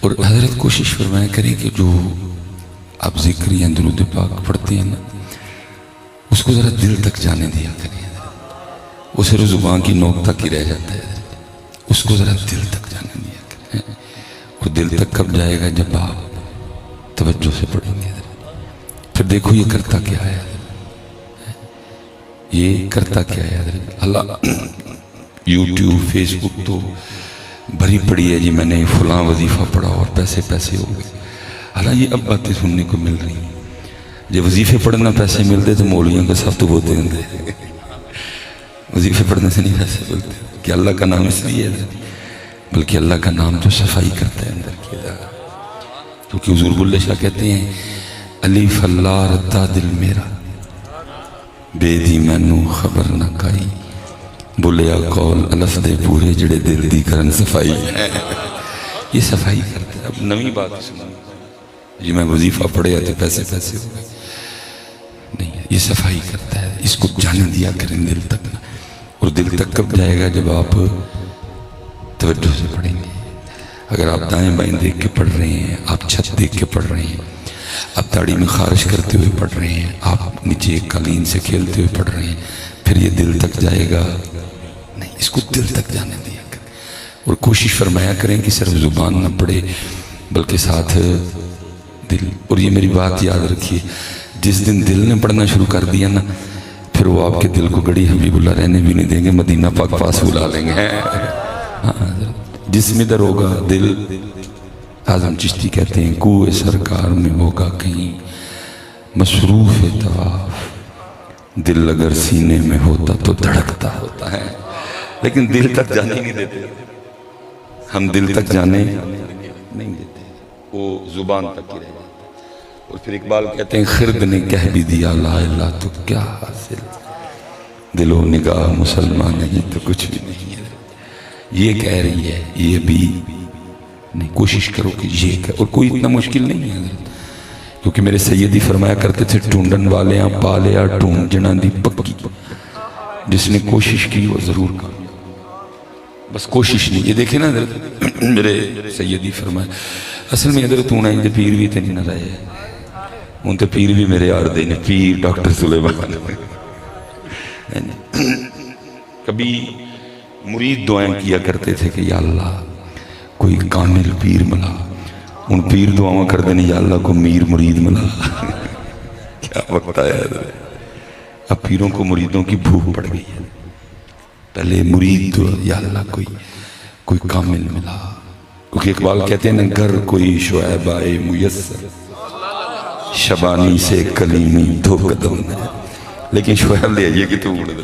اور حضرت کوشش فرمایا کریں کہ جو آپ ذکر یا درود پاک پڑھتے ہیں نا اس کو ذرا دل تک جانے دیا کریں. وہ صرف زبان کی نوک تک ہی رہ جاتا ہے. اس کو ذرا دل تک جانے دیا کریں. اور دل تک کب جائے گا؟ جب آپ توجہ سے پڑھیں گے. پھر دیکھو یہ کرتا کیا ہے، یہ کرتا کیا ہے. اللہ یوٹیوب فیس بک تو بھری پڑی ہے جی، میں نے فلاں وظیفہ پڑھا اور پیسے پیسے ہو گئے. حالانکہ یہ اب باتیں سننے کو مل رہی ہیں. جب وظیفے پڑھنا پیسے ملتے تو مولویوں کا سب تو ہوتے ہیں. وظیفے پڑھنے سے نہیں پیسے ملتے کہ اللہ کا نام اس لیے ہے، بلکہ اللہ کا نام جو صفائی کرتا ہے اندر کی جگہ. کیونکہ حضور بلے شاہ کہتے ہیں الف اللہ رتا دل میرا بے دی مینو خبر نہ کائی بولیا قول الف دے پورے جڑے دل دی کرن صفائی. یہ صفائی کرتا ہے. اب نویں بات سنا جی میں وظیفہ پڑھے تو پیسے پیسے ہو گئے نہیں، یہ صفائی کرتا ہے. اس کو جانے دیا کریں دل تک. اور دل تک کب جائے گا؟ جب آپ توجہ سے پڑھیں گے. اگر آپ دائیں بائیں دیکھ کے پڑھ رہے ہیں، آپ چھت دیکھ کے پڑھ رہے ہیں، آپ داڑھی میں خارش کرتے ہوئے پڑھ رہے ہیں، آپ نیچے ایک قالین سے کھیلتے ہوئے پڑھ رہے ہیں، پھر یہ دل تک جائے گا نہیں. اس کو دل تک جانے دیا کریں. اور کوشش فرمایا کریں کہ صرف زبان نہ پڑھے بلکہ ساتھ دل. اور یہ میری بات یاد رکھیے، جس دن دل نے پڑھنا شروع کر دیا نا پھر وہ آپ کے دل کو گڑی حبیب اللہ رہنے بھی نہیں دیں گے، مدینہ پاک پاس بلا لیں گے. جس میں در ہوگا دل، اعظم چشتی کہتے ہیں کوئے سرکار میں ہوگا کہیں مصروف طواف، دل اگر سینے میں ہوتا تو دھڑکتا ہوتا ہے. لیکن دل تک جانے نہیں دیتے ہم، دل تک جانے نہیں دیتے، وہ زبان تک ہی رہ جاتا. اور پھر اقبال کہتے ہیں خرد نے کہہ بھی دیا لا الہ تو کیا حاصل، دل و نگاہ مسلمان نہیں تو کچھ بھی نہیں ہے. یہ کہہ رہی ہے، یہ بھی نہیں. کوشش کرو کہ یہ کہ، اور کوئی اتنا مشکل نہیں ہے کیونکہ میرے سیدی فرمایا کرتے تھے ٹونڈن والے ہیں پالیا ٹونڈ جنا دی پکی. جس نے کوشش کی وہ ضرور کامیاب. بس کوشش نہیں. یہ دیکھیں نا حضرت میرے سیدی فرمایا اصل میں حضرت ہونا ہے پیر بھی تے نہیں نہ رہے ان تے پیر بھی میرے یار دے نے پیر ڈاکٹر سلیمان. کبھی مرید دعائیں کیا کرتے تھے کہ یا اللہ کوئی کامل پیر ملا. ان پیر دعاؤں کر دینے یا اللہ کو میر مرید ملا. کیا وقت آیا ہے. اب پیروں کو مریدوں کی بھوک پڑ گئی ہے. پہلے مرید دعا یا اللہ کوئی کامل ملا. کیونکہ اقبال کہتے ہیں نا گر کوئی شعیب آئے میسر شبانی سے کلیمی دو قدم ہے. لیکن شعیب لے آئیے کہ تو اڑ دے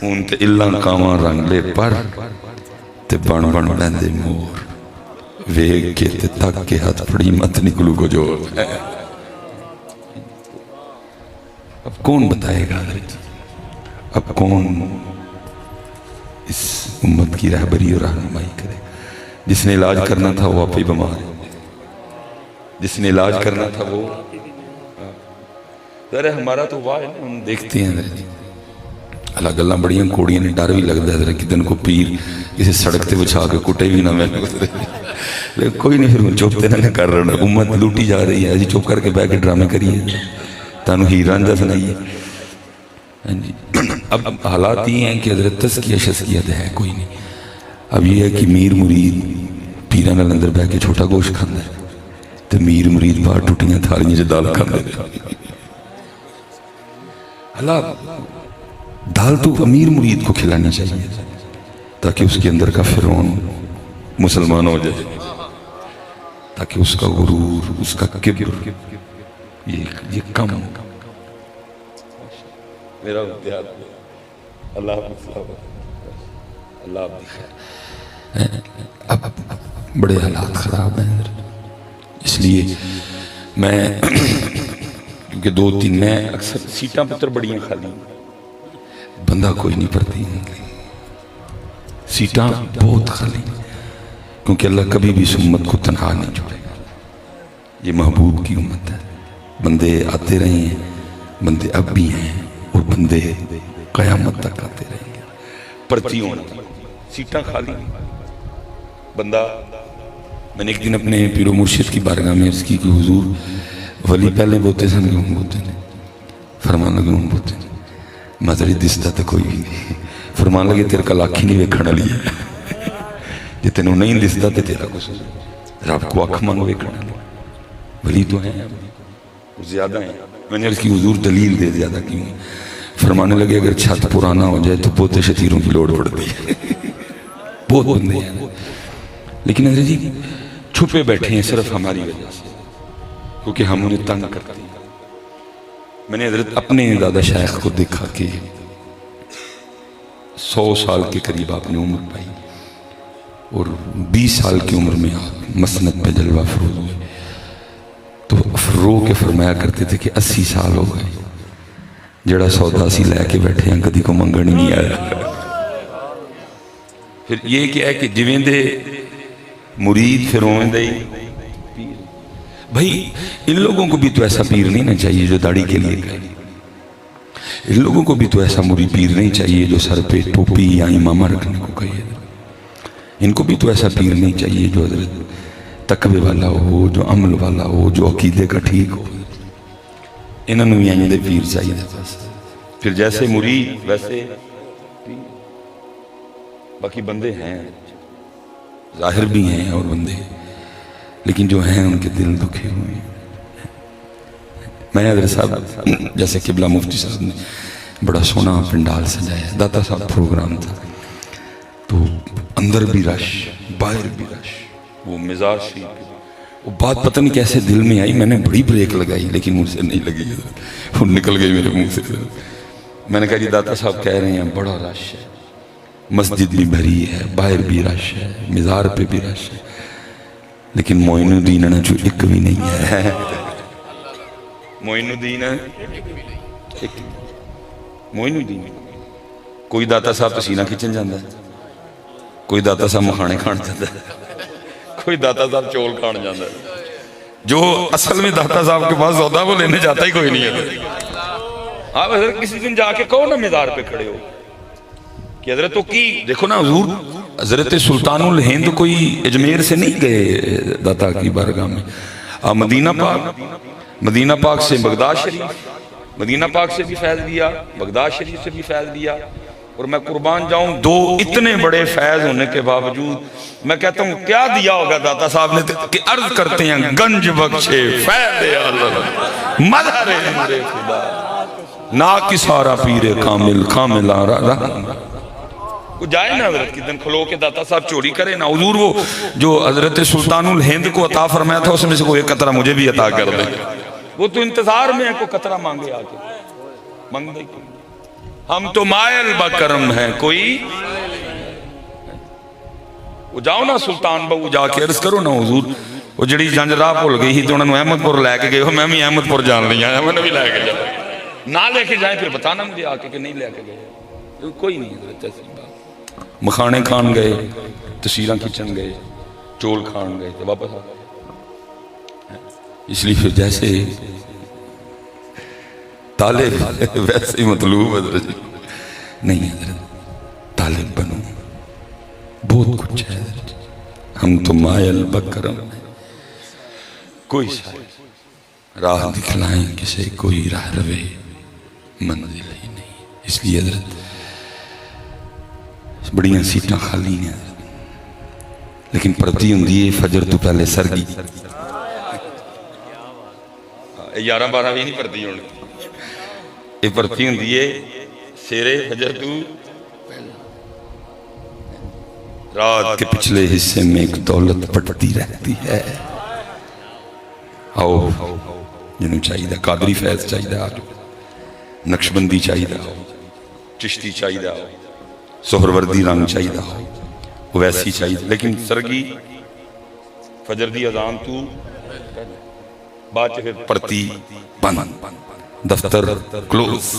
ان تے اللہ کاما رنگ لے پر تے بن بن بیندے مور ویگ کے تے تک کے ہاتھ پڑی مت نکلو کو جو. اب کون بتائے گا؟ اب کون اس امت کی رہبری اور رہنمائی کرے؟ جس نے علاج کرنا تھا وہ آپ ہی بیمار ہے. جس نے علاج کرنا تھا وہ ذرا ہمارا تو واہ ہے نا. ہم دیکھتے ہیں اللہ گلہ بڑیاں کوڑیاں نے ڈر بھی لگتا ہے کہ دن کو پیر اسے سڑک تے بچھا کے کٹے بھی نہ میں لیکن کوئی نہیں. پھر چوپتے نہ کر رہا. امت لوٹی جا رہی ہے. چوپ کر کے بیٹھ کے ڈرامے کریے تانو ہی رانجہ سنائیے. اب حالات یہ ہیں کہ حضرت تزکیہ شزکیہ ہے کوئی نہیں. اب یہ ہے کہ میر مرید پیرہ نال اندر بیٹھ کے چھوٹا گوشت کھانا ہے تو میر مرید باہر ٹوٹیاں تھالیاں سے دال کھانا ہے. اللہ دال تو امیر مرید کو کھلانی چاہیے تاکہ اس کے اندر کا فرعون مسلمان ہو جائے، تاکہ اس کا غرور اس کا کبر یہ کم ہو. میرا اللہ اللہ اب بڑے حالات خراب ہیں. اس لیے میں کیونکہ دو تین میں اکثر سیٹاں پتر بڑیاں خالی بندہ کوئی نہیں پڑتی سیٹاں بہت خالی کیونکہ اللہ کبھی بھی اس امت کو تنہا نہیں چھوڑے گا. یہ محبوب کی امت ہے. بندے آتے رہے ہیں، بندے اب بھی ہیں اور بندے قیامت تک آتے رہیں گے. پرچی ہونا سیٹاں خالی بندہ میں نے ایک دن اپنے پیر و مرشد کی بارگاہ میں عرض کی کہ حضور ولی پہلے بوتے سن کیوں بوتے ہیں؟ فرمان لگے ہوں بوتے ہیں مدری دستا تو کوئی بھی نہیں. فرمان لگے تیرے کل آنکھی نہیں ویکھن والی ہے جی تینوں نہیں دستا تو تیرا کچھ رب کو آنکھ مانگ ویکھن والی ولی تو ہیں زیادہ ہیں. میں نے عرض کی حضور دلیل دے زیادہ کیوں؟ فرمانے لگے اگر چھت پرانا ہو جائے تو پوتے شتیروں کی لوڑ پڑتی ہے. بہت بندے ہیں لیکن حضرت جی چھپے بیٹھے ہیں صرف ہماری وجہ سے کیونکہ ہم انہیں تنگ کرتے ہیں. میں نے حضرت اپنے دادا شیخ کو دیکھا کہ 100 سال کے قریب آپ نے عمر پائی اور 20 سال کی عمر میں آپ مسند پہ جلوہ فروز ہوئے تو رو کے فرمایا کرتے تھے کہ 80 سال ہو گئے جڑا سودا سی لے کے بیٹھے ہیں کدی کو منگن نہیں آیا. پھر یہ کیا ہے کہ جویں دے مرید پھر اویں دے بھائی ان لوگوں کو بھی تو ایسا پیر نہیں نا چاہیے جو داڑھی کے لیے گئے. ان لوگوں کو بھی تو ایسا مرید پیر نہیں چاہیے جو سر پہ ٹوپی یا امامہ رکھنے کو کہے. ان کو بھی تو ایسا پیر نہیں چاہیے جو حضرت تقوی والا ہو جو عمل والا ہو جو عقیدے کا ٹھیک ہو. انہوں نے بھی آئیں دے پیر چاہیے. پھر جیسے مرید ویسے باقی بندے ہیں ظاہر بھی ہیں اور بندے لیکن جو ہیں ان کے دل دکھے ہوئے ہیں. میں حضرت صاحب جیسے قبلہ مفتی صاحب نے بڑا سونا پنڈال سجایا داتا صاحب پروگرام تھا تو اندر بھی رش باہر بھی رش وہ مزاج شریف وہ بات پتہ نہیں کیسے دل میں آئی. میں نے بڑی بریک لگائی لیکن مجھ سے نہیں لگی وہ نکل گئی میرے منہ سے. میں نے کہا جی داتا صاحب کہہ رہے ہیں بڑا رش ہے مسجد بھی بھری ہے باہر بھی رش ہے مزار پہ بھی رش ہے لیکن معین الدین نا جو ایک بھی نہیں ہے. معین الدین معین الدین کوئی داتا صاحب پسینہ کھچن جاندہ ہے کوئی داتا صاحب مکھانے کھان جاندہ ہے کوئی داتا صاحب چول کھان جاندہ ہے. جو اصل میں داتا صاحب کے پاس ہوتا ہے وہ لینے جاتا ہی کوئی نہیں ہے. آپ حضرت کسی دن جا کے کہو نا مزار پہ کھڑے ہو کہ حضرت تو کی دیکھو نا حضور حضرت سلطان الہند کوئی اجمیر سے نہیں گئے داتا کی بارگاہ میں. آپ مدینہ پاک سے بغداد شریف مدینہ پاک سے بھی فیض دیا بغداد شریف سے بھی فیض دیا. اور میں قربان جاؤں دو اتنے بڑے فیض ہونے کے باوجود میں کہتا ہوں کیا دیا ہوگا داتا صاحب نے کہ عرض کرتے ہیں گنج بخشے فیض اللہ مدھر نور خدا ناکسارا پیر کامل کامل آرہ وہ جائے نا حضرت کی دن کھلو کے داتا صاحب چوری کرے نا. حضور وہ جو حضرت سلطان الہند کو عطا فرمایا تھا اس میں سے کوئی ایک قطرہ مجھے بھی عطا کر دیں. وہ تو انتظار میں ہے کوئی قطرہ مانگے آکے مانگ دے. ہم تو مائل بکرم ہیں کوئی وہ جاؤ نا سلطان بہو جا کے عرض کرو نا حضور وہ جڑی جنج راہ بھول گئی ہی تو انہوں نے احمد پور لے کے گئے ہو میں بھی احمد پور جان نہیں آیا میں نے بھی لے کے جائے نہ لے کے جائیں پھر بتانا مجھے آکے کہ نہیں لے کے گئے. کوئی نہیں حضرت ایسی بات. مکھانے کھان گئے تصویراں کھچن گئے چول کھان گئے تو واپس آ گئے. اس لیے پھر جیسے طالب ویسے ہی مطلوب حضرت نہیں حضرت طالب بنو بہت کچھ ہے حضرت. ہم تو مائل بکرم کوئی شاید راہ دکھلائیں کسے کوئی راہ روے منزل ہی نہیں. اس لیے حضرت بڑیاں سیٹاں خالی ہیں لیکن پرتی ہوں دیئے فجر تو پہلے سرگی 11-12 بھی نہیں پرتی ہوں یہ پرتی ہوں دیئے سیرے فجر تو رات کے پچھلے حصے میں ایک دولت پڑتی رہتی ہے. آؤ جنہوں چاہیدہ قادری فیض چاہیدہ آجو نقشبندی چاہیدہ ہو چشتی چاہیدہ ہو سہروردی رنگ چاہیدہ ہو ویسی چاہیدہ لیکن سرگی فجر دی اذان تو بعد پھر پڑتی بند دفتر کلوز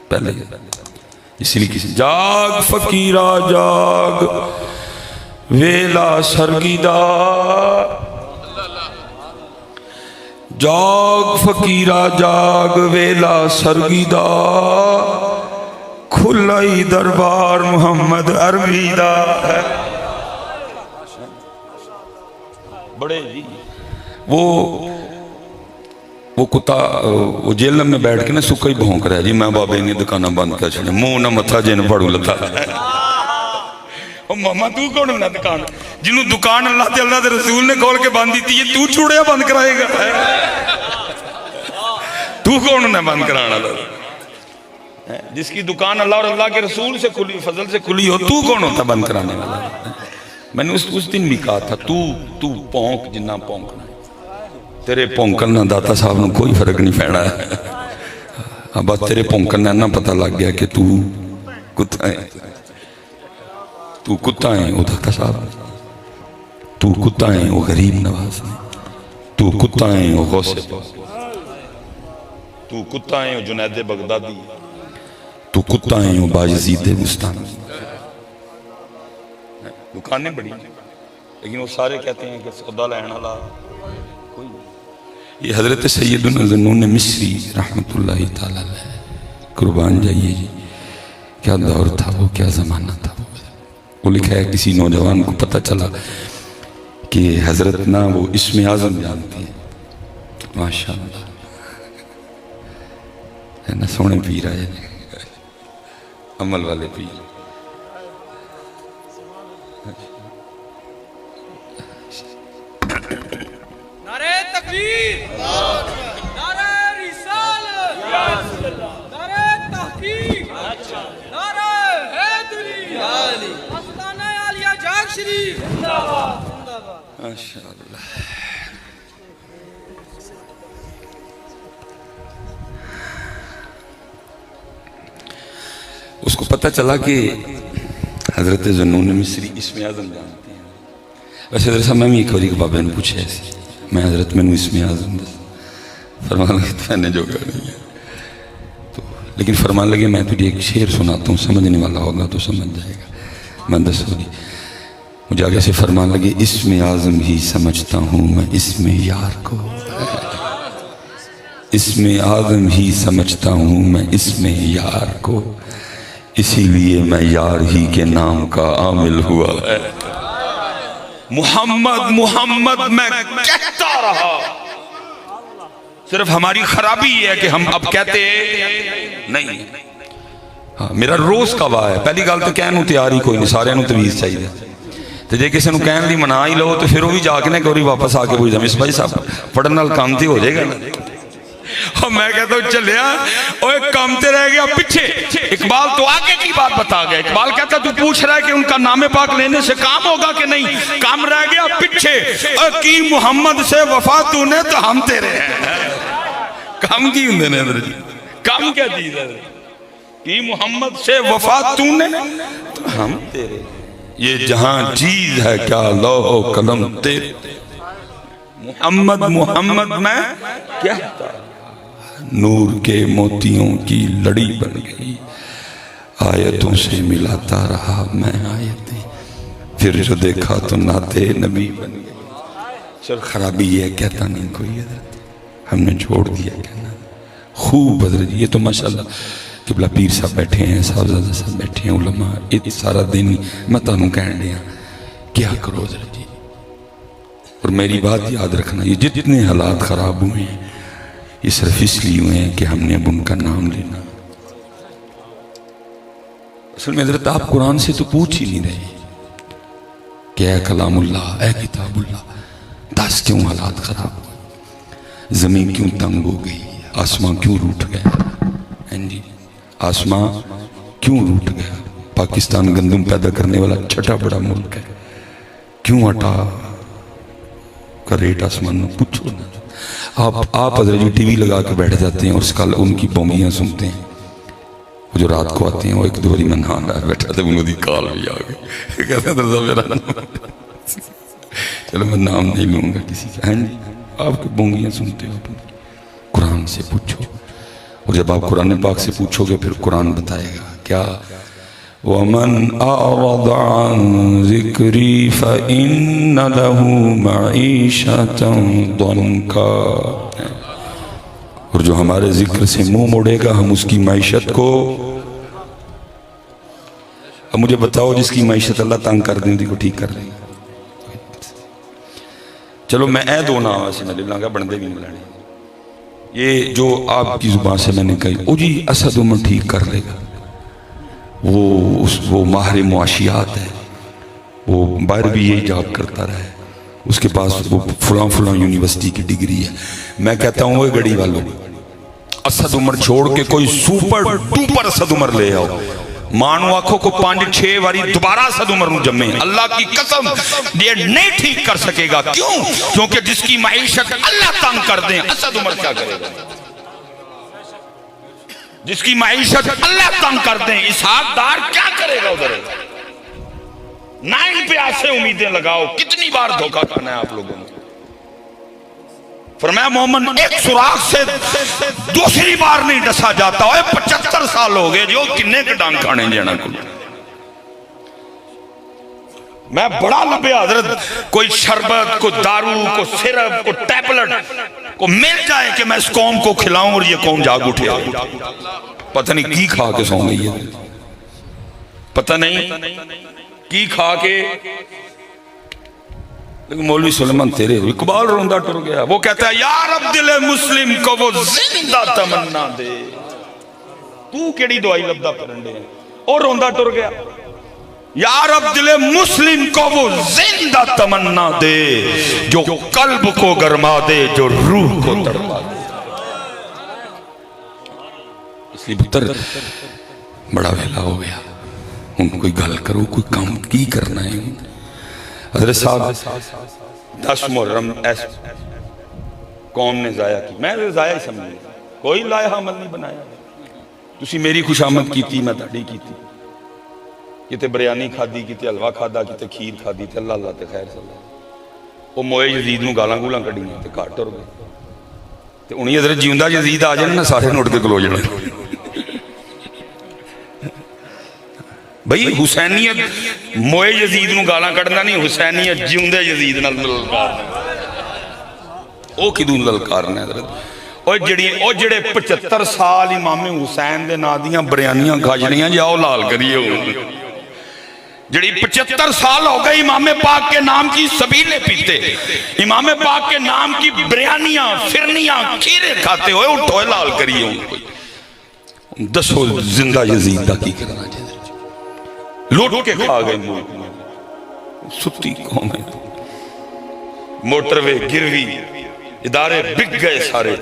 پہلے اس لیے کسی جاگ فقیرہ جاگ ویلا سرگی دا جاگ فقیرہ جاگ ویلا سرگی دا کھلائی دربار محمد عربی دا ہے. بڑے جی وہ کتا وہ جیل میں بیٹھ کے نا سکا ہی بھونک رہا ہے جی میں بابے نے دکانہ بند کر چھڑے منہ نہ متھا جن پڑھو لتا ماما تو کون نہ دکان جنہوں دکان اللہ تے اللہ دے رسول نے کھول کے بند دیتی ہے تو چھوڑیا بند کرائے گا تو کون نہ بند کرانا جس کی دکان اللہ اور اللہ کے رسول سے کھلی فضل سے کھلی ہو تو کون ہوتا بند کرانے والا میں نے اس دن بھی کہا تھا تو پونک جنہ پونکنا تیرے پونکن داتا صاحب نے کوئی فرق نہیں پڑا ہے اب تیرے پونکن نہ پتہ لگ گیا کہ تو کتا ہے وہ داتا صاحب تو کتا ہے وہ غریب نواز تو کتا ہے وہ غوث تو کتا ہے وہ جنید بغدادی تو کتا ہے وہ باجزید مستان دکانیں بڑی لیکن وہ سارے کہتے ہیں کہ سودا لہن والا کوئی یہ حضرت سیدنا ذنون مصری رحمت اللہ تعالیٰ علیہ قربان جائیے جی کیا دور تھا وہ کیا زمانہ تھا وہ لکھا ہے کسی نوجوان کو پتہ چلا کہ حضرت نا وہ اسم اعظم جانتی ہیں ماشاءاللہ ہے نا سونے پیر آئے عمل والے پیر نعرہ تکبیر نعرہ رسالت نعرہ تحقیق نعرہ حیدری آستانہ عالیہ جاگ شریف ماشاءاللہ اس کو پتہ چلا کہ حضرت ذنون مصری اسم اعظم جانتے ہیں ویسے حضرت صاحب میں بھی ایک باری بابے نے پوچھا ایسے میں حضرت میں نے اسم اعظم فرمان لگے تو میں نے جو کہا نہیں ہے لیکن فرمان لگے میں تجھے ایک شعر سناتا ہوں سمجھنے والا ہوگا تو سمجھ جائے گا میں دسو گی مجھے آگے سے فرمان لگے اسم اعظم ہی سمجھتا ہوں میں اسم یار کو اسم اعظم ہی سمجھتا ہوں میں اسم یار کو اسی لیے میں یار ہی کے نام کا عامل ہوا ہے محمد محمد میں کہتا رہا صرف ہماری خرابی یہ ہے کہ ہم اب کہتے نہیں میرا روز کا واہ ہے پہلی گل تو کہنوں تیاری کوئی نہیں سارے تمیز چاہیے تو جے کسی نے کہن دی منا ہی لو تو پھر وہ بھی جا کے کوئی واپس آ کے پوچھتا مس بھائی صاحب پڑھنے نال کام تے ہو جائے گا اور میں کہتا ہوں چلیا اور ایک کام تے رہ گیا پیچھے اقبال تو آگے کی بات بتا گیا اقبال کہتا تو پوچھ رہا ہے کہ ان کا نام پاک لینے سے کام ہوگا کہ نہیں کام رہ گیا پیچھے اور کی محمد سے وفا تو نے تو ہم تیرے ہیں کام کی ہوں نے حضرت جی کام کیا چیز ہے کی محمد سے وفا تو نے تو ہم تیرے یہ جہاں چیز ہے کیا لوح و قلم تیرے محمد محمد میں کیا نور کے موتیوں کی لڑی بن گئی آیتوں سے ملاتا رہا میں آیتیں پھر جو دیکھا تو ناتے نبی بن گئی سر خرابی یہ کہتا نہیں کوئی حضرت ہم نے چھوڑ دیا کہنا خوب حضرت یہ تو ماشاءاللہ قبلہ پیر صاحب بیٹھے ہیں صاحبزادہ صاحب بیٹھے ہیں علماء اتنی سارا دن میں تانوں کہن دیا کیا کرو حضرت جی اور میری بات یاد رکھنا یہ جتنے حالات خراب ہوئے ہیں یہ صرف اس لیے ہوئے ہیں کہ ہم نے اب ان کا نام لینا اصل میں حضرت آپ قرآن سے تو پوچھ ہی نہیں رہے کہ اے کلام اللہ اے کتاب اللہ دس کیوں حالات خراب ہوئے زمین کیوں تنگ ہو گئی آسمان کیوں روٹ گیا جی آسمان کیوں روٹ گیا پاکستان گندم پیدا کرنے والا چھٹا بڑا ملک ہے کیوں ہٹا کا ریٹ آسمان میں پوچھو نا آپ حضرت جی ٹی وی لگا کے بیٹھ جاتے ہیں اس کال ان کی بومیاں سنتے ہیں وہ جو رات کو آتے ہیں وہ ایک دو باری میں نہانا بیٹھا تھا انہوں دی کال بھی آ گئی کہتے ہیں درزہ میرا نام چلو میں نام نہیں لوں گا کسی کا آپ کی بونگیاں سنتے ہو قرآن سے پوچھو اور جب آپ قرآن پاک سے پوچھو گے پھر قرآن بتائے گا کیا وَمَنْ أَعْرَضَ عَنْ ذِكْرِي فَإِنَّ لَهُ مَعِيشَةً ضَنْكَا اور جو ہمارے ذکر سے منہ موڑے گا ہم اس کی معیشت کو اب مجھے بتاؤ جس کی معیشت اللہ تنگ کر دیں کو ٹھیک کر دیں چلو میں اے دو نام ایسے میں لے لوں گا، بندے بھی نہیں لینے. یہ جو آپ کی زبان سے میں نے کہی او جی اسد عمر ٹھیک کر لے گا، وہ ماہر معاشیات ہے، وہ باہر بھی یہی جاب کرتا رہا ہے، اس کے پاس وہ فلاں یونیورسٹی کی ڈگری ہے. میں کہتا ہوں وہ گڑی والوں اسد عمر چھوڑ کے کوئی سپر ڈوپر اسد عمر لے آؤ، مانو آنکھوں کو 5-6 واری دوبارہ اسد عمر نو جمے. اللہ کی قسم یہ نہیں ٹھیک کر سکے گا. کیوں؟ کیونکہ جس کی معیشت اللہ تنگ کر دیں اسد عمر کیا کرے گا؟ جس کی معیشت اللہ تنگ کر دیں اسحاق ڈار کیا کرے گا؟ ادھر 9 پہ آسے امیدیں لگاؤ. کتنی بار دھوکہ کھانا ہے آپ لوگوں نے. فرمایا محمد ایک سوراخ سے دوسری بار نہیں ڈسا جاتا. 75 سال ہو گئے جو کنے کے ڈانگ کھانے جانا کو. میں بڑا لبے حضرت کوئی شربت، کوئی دارو، کوئی سرپ، کوئی ٹیبلٹ کو مل جائے کہ میں اس قوم کو کھلاؤں اور یہ قوم جاگ اٹھے. پتہ نہیں کی کھا کے سو گئی ہے، پتہ نہیں کی کھا کے. لیکن مولوی سلیمان تیرے اقبال روندہ ٹر گیا. وہ کہتا ہے یا رب دل مسلم کو وہ زندہ تمنا دے. تو کیڑی دعائی لبدہ پرنڈے ہیں اور روندہ ٹر گیا. یا رب دل مسلم کو وہ زندہ تمنا دے جو قلب کو گرما دے، جو روح کو تڑپا دے. اس لیے پتر بڑا ویلا ہو گیا، ان کوئی گل کرو، کوئی کام کی کرنا ہے. حضرت صاحب 10 محرم ایس قوم نے ضائع کی. میں ضائع ہی سمجھ لیا، کوئی لائحہ عمل نہیں بنایا. تسی میری خوش آمد کی تھی، میں تاڑی کی تھی. کتے بریانی کھادی، کتے حلوہ کھادا، کتے کھیر کھادی تھے. اللہ اللہ تے خیر صلی اللہ. وہ موئے یزید نو گالاں گولاں کڑی تے کاٹ ہو گئے. تے انہی حضرت جیوندہ یزید آ جائیں نا سارے نوٹ کے کلو جانے. بھئی حسینیت موئے یزید نو گالاں کڑنا نہیں، حسینیت جیوندے یزید نال للکارنا. او کدوں للکارنا حضرت؟ او جڑے 75 سال امام حسین دے نادیاں بریانیاں کھاجنیاں جاؤ لال کریے ہو. جڑی 75 سال ہو گئے امام پاک کے نام کی سبیلے پیتے، امام پاک کے نام کی بریانیاں فرنیاں کھیرے کھاتے ہوئے اٹھوئے لال کریے ہو. دسو زندہ یزید دا کی کرنا چاہتے لوٹ کے کھا گئے ملک میں. ستی قوم ہے، موٹروے گروی ادارے بک گئے سارے.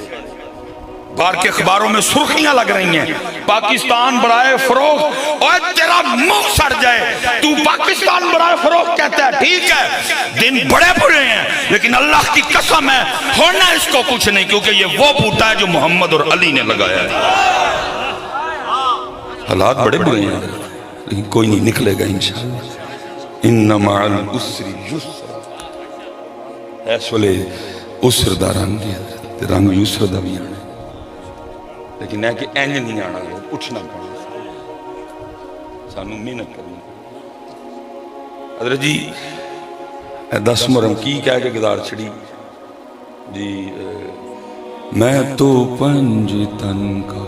باہر کے اخباروں میں سرخیاں لگ رہی ہیں پاکستان برائے فروغ. اور تیرا منہ سڑ جائے، تو پاکستان برائے فروغ کہتا ہے، ٹھیک ہے دن بڑے بڑے ہیں لیکن اللہ کی قسم ہے ہونا اس کو کچھ نہیں، کیونکہ یہ وہ بوٹا ہے جو محمد اور علی نے لگایا ہے. حالات بڑے بڑے ہیں لیکن کوئی نہیں نکلے گا انشاءاللہ. ان مع العسر یسرا. اس والے عسر دا رنگ ہے، رنگ یسر دا بھی آنا، لیکن ہے کہ اینج نہیں آنا. اٹھنا پڑنا، سانو محنت کرنی. حضرت جی 10 محرم کی کہہ کے گزار چھڑی جی. میں تو پنج تن کا.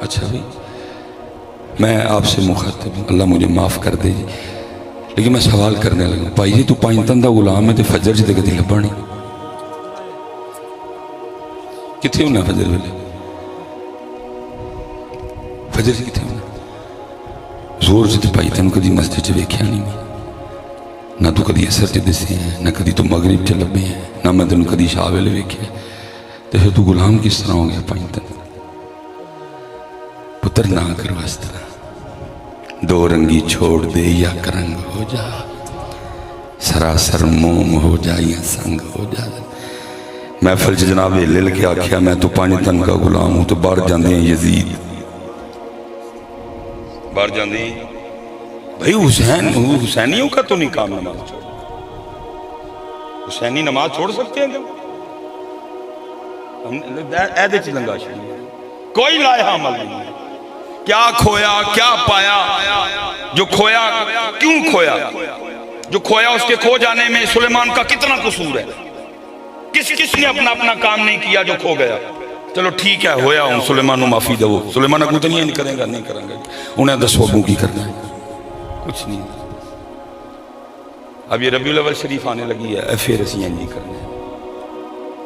اچھا بھئی میں آپ سے مخاطب ہوں، اللہ مجھے معاف کر دے جی، لیکن میں سوال کرنے لگا. بھائی جی تو 5 تن دا غلام ہے تے فجر جی تے کدی لبا نہیں؟ کتھے ہونا فجر ویلے؟ فجر جی کتھے ہونا؟ زور سے تے بھائی تینو کدی مسجد چ ویکھیا نہیں میں، نہ تو کدی اثر چ دسے ہیں، نہ کدی تو مغرب چ لبے ہیں، نہ میں تینو کدی شاہ ویلے ویکھیا. تے پھر تو غلام کس طرح ہو گیا 5 تن؟ پتر نہ کرو اس طرح. دو رنگی چھوڑ دے یا کرنگ ہو جا، سراسر موم ہو جا یا سنگ ہو جا. محفل جناب لل کے آکھیا میں تو 5 تن کا غلام ہوں. تو باہر جاندے ہیں یزید، باہر جاندے ہیں بھئی حسینیوں کا تو نہیں کام نماز چھوڑ. حسینی نماز چھوڑ سکتے ہیں کیا؟ ایدے چلنگا شریع کوئی لائحہ عمل نہیں ہے. کیا کھویا کیا پایا؟ جو کھویا کیوں کھویا؟ جو کھویا اس کے کھو جانے میں سلیمان کا کتنا قصور ہے؟ کس نے اپنا کام نہیں کیا جو کھو گیا؟ چلو ٹھیک ہے ہویا ہوں، سلیمان نو معافی دو. سلیمان اگو تو نہیں کریں گا، نہیں کریں گا. انہیں 10 اگو کی کرنا ہے؟ کچھ نہیں. اب یہ ربیع الاول شریف آنے لگی ہے، پھر اسی نہیں کرنا ہے.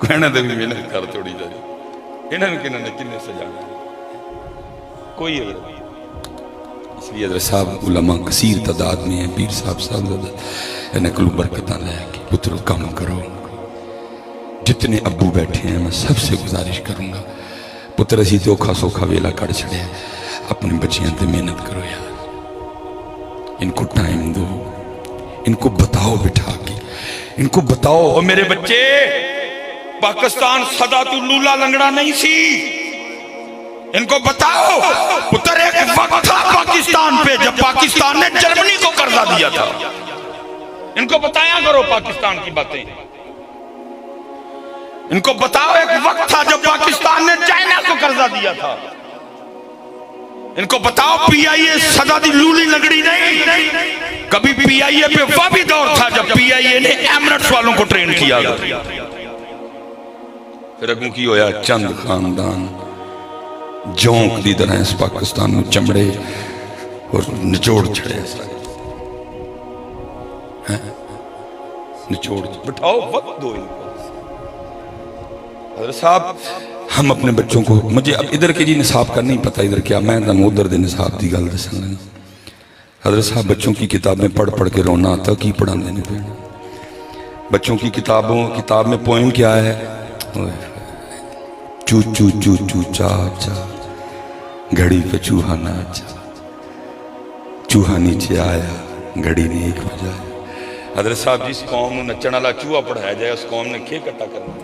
کہنا تو بھی محنت کر تھوڑی جی انہوں نے کنے سجانا کوئی حضرت. اس لیے حضرت صاحب علماء کثیر تعداد میں ہیں. پیر صاحب انہیں کلو برکتاں لے کے پتر کام کرو. جتنے ابو بیٹھے ہیں میں سب سے گزارش کروں گا پتر اسی تو اوکھا سوکھا ویلا کڑ چھڑے اپنے بچیاں تے محنت کرو یار. ان کو ٹائم دو, ان کو بتاؤ بٹھا کے, ان کو بتاؤ او میرے بچے پاکستان صدا تو لولا لنگڑا نہیں سی. ان کو بتاؤ پتر ایک وقت تھا پاکستان پہ جب پاکستان نے جرمنی کو قرضہ دیا تھا. ان کو بتایا کرو پاکستان کی باتیں. ان کو بتاؤ ایک وقت تھا جب پاکستان نے چائنا کو قرضہ دیا تھا. ان کو بتاؤ پی آئی اے صدا دی لولی لنگڑی نہیں. کبھی پی آئی اے پہ وہ بھی دور تھا جب پی آئی اے نے ایمرٹس والوں کو ٹرین کیا گیا. پھر اگوں کی ہویا چند خاندان جونک دی طرح اس پاکستان میں چمڑے اور نچوڑ چھڑے نچوڑ بٹھاؤ وقت دو ان کو. حضرت صاحب ہم اپنے بچوں کو مجھے اب ادھر کے جی نصاب کا نہیں پتا ادھر کیا میں دم ادھر دے نصاب دی گل دسن لگا. حضرت صاحب بچوں کی کتابیں پڑھ کے رونا آتا کی پڑھا دینے پہ. بچوں کی کتاب میں پوئم کیا ہے چو چو چو چو چا چا گھڑی پہ چوہا ناچا چوہا نیچے آیا گھڑی نے ایک بجایا. حضرت صاحب جس قوم نچن والا چوہا پڑھایا جائے اس قوم نے کھے کٹا کرنا.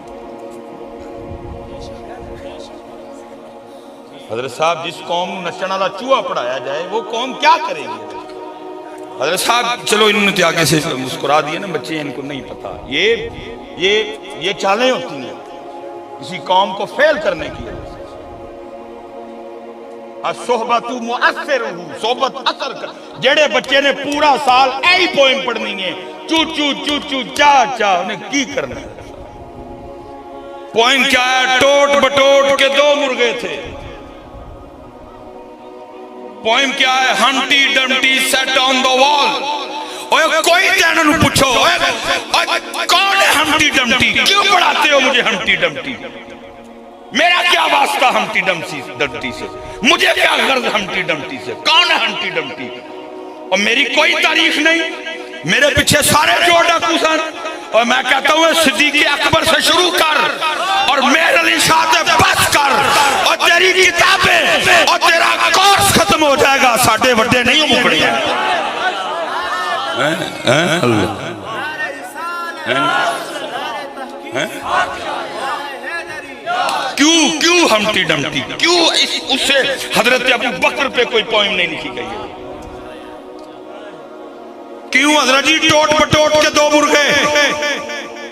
حضرت صاحب جس قوم نچن والا چوہا پڑھایا جائے وہ قوم کیا کرے گی. حضرت صاحب چلو انہوں نے آگے سے مسکرا دیے نا بچے ان کو نہیں پتا. یہ چالیں ہوتی ہیں کسی قوم کو فیل کرنے کی. صحبت مؤثر صحبت اثر کر. جڑے بچے نے پورا سال ایہی پوئم پڑھنی ہے چو چو چو چو چا چا انہیں کی کرنا ہے. پوئم کیا ہے ٹوٹ بٹوٹ کے دو مرغے تھے. پوئم کیا ہے ہنٹی ڈمٹی سیٹ آن دا وال. کوئی تینوں نے پوچھو کون ہے ہنٹی ڈمٹی, کیوں پڑھاتے ہو مجھے ہنٹی ڈمٹی, میرا کیا واسطہ ہنٹی ڈمٹی سے, مجھے کیا غرض ہنٹی ڈمٹی سے, کون ہے ہنٹی ڈمٹی. اور میری کوئی تاریخ نہیں, میرے پیچھے سارے جو ڈاکو سن. اور میں کہتا ہوں صدیق اکبر سے شروع کر اور میر علی شاہ سے بس کر اور تیری کتابیں اور تیرا کورس ختم ہو جائے گا. ساڑھے وڈے نہیں مکڑے ہیں. کیوں ہمٹی ڈمٹی, کیوں اس سے حضرت ابو بکر پہ کوئی پوئم نہیں لکھی گئی ہے. کیوں حضرت جی ٹوٹ بٹوٹ کے دو مرغے,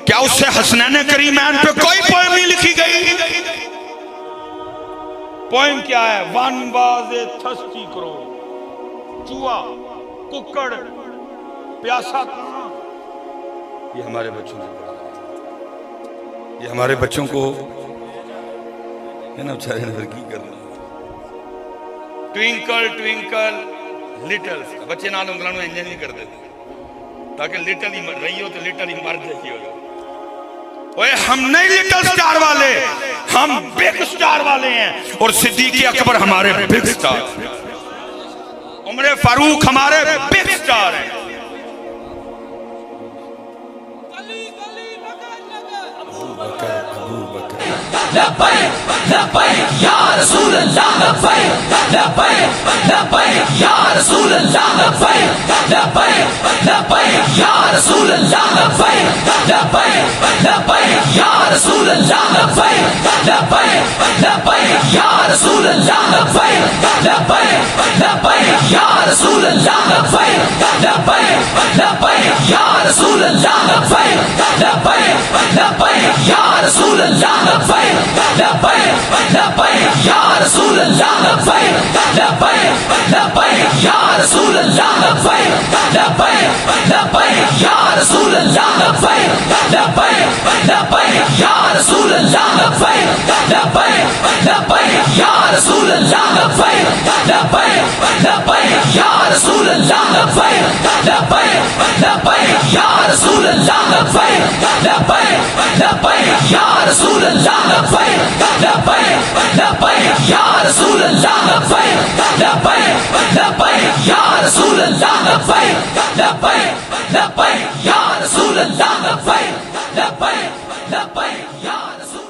کیا اس سے حسنین کریمین پہ کوئی پوئم نہیں لکھی گئی. پوئم کیا ہے ون بازے تھستی کرو چوہا ککڑ پیاسا. یہ ہمارے بچوں کو یہ ہمارے بچوں کو نا بچارے نظر کی کرنا. ٹوینکل ٹوینکل لٹل بچے نال انگلوں نے انجن نہیں کر دیتے تاکہ لٹل ہی رہی ہو تو لٹل ہی مر جاتی ہو. ہم نہیں لٹل سٹار والے, ہم بگ سٹار والے ہیں. اور صدیق اکبر ہمارے بگ سٹار, عمر فاروق ہمارے بگ سٹار ہیں. لبیک لبیک یا رسول اللہ, لبیک لبیک لبیک یا رسول اللہ, لبیک لبیک لبیک یا رسول اللہ, لبیک لبیک لبیک یا رسول اللہ, لبیک لبیک لبیک یا رسول اللہ, لبیک لبیک لبیک یا رسول اللہ, لبیک لبیک لبیک یا رسول اللہ, لبیک لبیک لبیک یا رسول اللہ, لبیک لبیک لبیک یا رسول اللہ, لبیک لبیک لبیک یا رسول اللہ, لبیک لبیک لبیک یا رسول اللہ, لبیک لبیک لبیک یا رسول اللہ, لبیک لبیک لبیک یا رسول اللہ, لبیک لبیک لبیک یا رسول اللہ, لبیک لبیک لبیک یا رسول اللہ لبیک لبیک لبیک یا رسول اللہ لبیک لبیک لبیک یا رسول اللہ لبیک لبیک لبیک یا رسول اللہ لبیک لبیک لبیک یا رسول اللہ لبیک لبیک لبیک یا رسول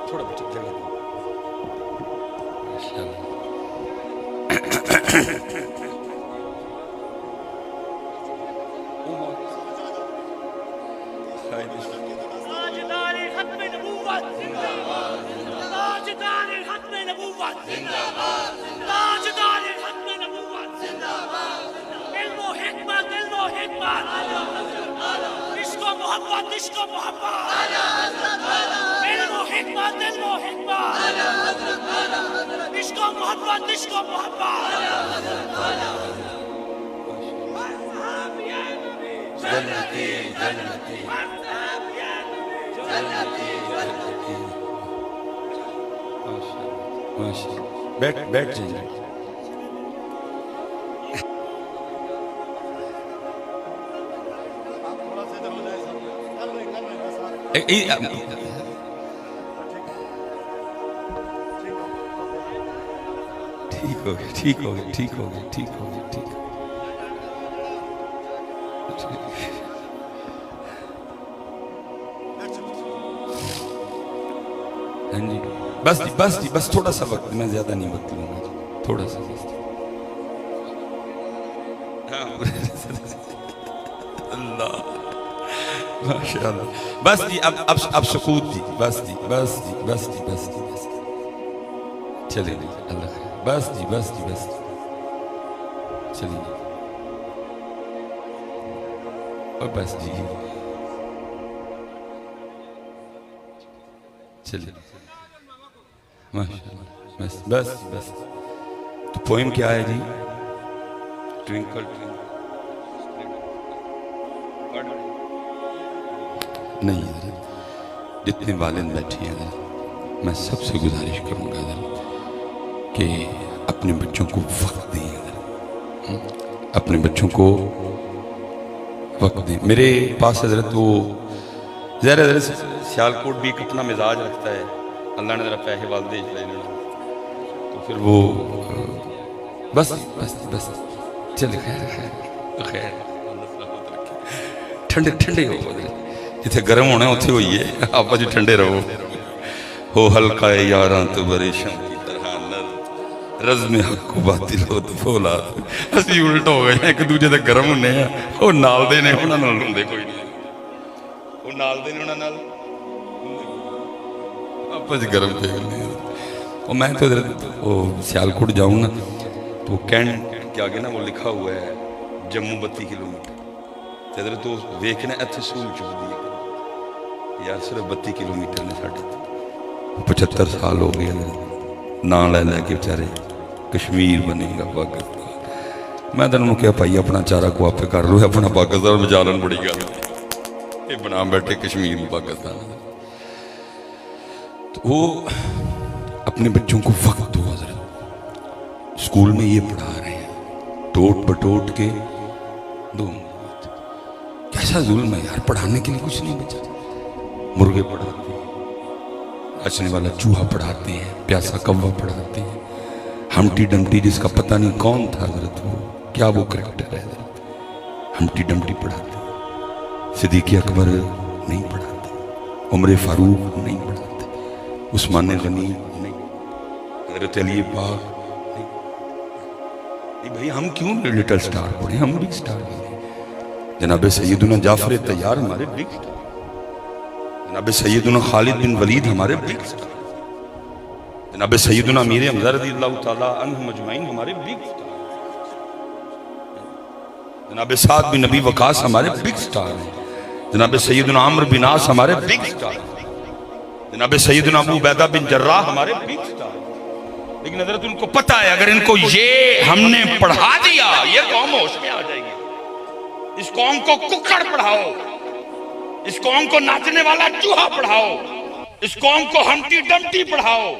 تھوڑا بچہ جگہ دو ماشاءاللہ تاجدار ختم نبوت زندہ باد، تاجدار ختم نبوت زندہ باد، تاجدار ختم نبوت زندہ باد، علم و حکمت، علم و حکمت، عشق و محبت، عشق و محبت، علم و حکمت، علم و حکمت، عشق و محبت، عشق و محبت، جنتی جنتی بیٹھ بیٹھ جائیں ٹھیک ہو گیا ٹھیک ہو گیا ٹھیک ہو گیا ٹھیک ہو گیا ٹھیک ہاں جی بس جی بس جی بس تھوڑا سا وقت میں زیادہ نہیں وقت لوں گا جی تھوڑا سا بس اللہ ماشاء اللہ بس جی اب سکوت جی بس جی بس جی بس جی بس جی بس چلے جی اللہ خیر بس جی بس جی بس چلیے اور بس جی چلیے ماشاءاللہ بس بس بس تو پوئم کیا ہے جی ٹوینکل نہیں حضرت جتنے والد بیٹھے ہیں حضرت میں سب سے گزارش کروں گا حضرت کہ اپنے بچوں کو وقت دیں حضرت اپنے بچوں کو وقت دیں میرے پاس حضرت وہ ظاہر حضرت سیالکوٹ بھی ایک اپنا مزاج رکھتا ہے اللہ نے ذرا پیسے والدے لینے تو پھر وہ بس بس بس چلے خیر خیر خیر ٹھنڈے ٹھنڈے ہو جتنے گرم ہونا اتنے ہوئیے آپ جی ٹھنڈے رہو ہو ہلکا ہے یاراں تو بریشم کی طرح نر رزم حق کو باطل ہو تو فولاد اسی الٹ ہو گئے ہیں ایک دوجے تے گرم ہونے ہیں وہ نال دے نے انہاں نال ہوندے کوئی نہیں وہ نال دے نے انہاں نال آپ جی گرم پہ گلے ہیں اور میں تو وہ سیالکوٹ جاؤں گا تو وہ کینٹ کے آگے نا وہ لکھا ہوا ہے جموں 32 کلومیٹر حضرت تو ویکھنا ایتھے سول چکتی ہے یار صرف 32 کلومیٹر نے ساڑھے 75 سال ہو گئے نام لے لے کے بیچارے کشمیر بنے گا پاکستان میں تینوں کیا پائی اپنا چارہ کو آپ کر لو اپنا پاکستان میں جالن بڑی گل یہ بنا بیٹھے کشمیر پاکستان تو وہ اپنے بچوں کو وقت دو حضرت اسکول میں یہ پڑھا رہے ہیں ٹوٹ بٹوٹ کے دو کیسا ظلم ہے یار پڑھانے کے لیے کچھ نہیں بچا مرغے پڑھاتے ہیں اچھنے والا چوہا پڑھاتے ہیں پیاسا کوا پڑھاتے ہیں ہمٹی ڈمٹی جس کا پتہ نہیں کون تھا حضرت وہ کیا وہ کریکٹر ہے حضرت ہمٹی ڈمٹی پڑھاتے ہیں صدیق اکبر نہیں پڑھاتے عمر فاروق نہیں پڑھاتے عثمان غنی نہیں حضرت علی پاک نہیں بھئی ہم کیوں لٹل سٹار پڑھیں ہم بگ سٹار پڑھیں جناب سیدنا جعفر طیار ہمارے بگ سٹار جناب سیدنا خالد بن ولید ہمارے بگ سٹار جناب سیدنا امیر حمزہ رضی اللہ تعالیٰ عنہ مجمعین ہمارے بگ سٹار جناب سعد بن نبی وقاص ہمارے بگ سٹار ہیں جناب سیدنا عمرو بن عاص ہمارے بگ سٹار ہیں جناب سیدنا ابو عبیدہ بن جراح ہمارے بگ سٹار ہیں لیکن حضرت ان کو پتہ ہے اگر ان کو یہ ہم نے پڑھا دیا یہ قوم ہوش میں آ جائے گی اس قوم کو ککڑ پڑھاؤ، اس قوم کو ناچنے والا چوہا پڑھاؤ، اس قوم کو ہمٹی ڈمٹی پڑھاؤ،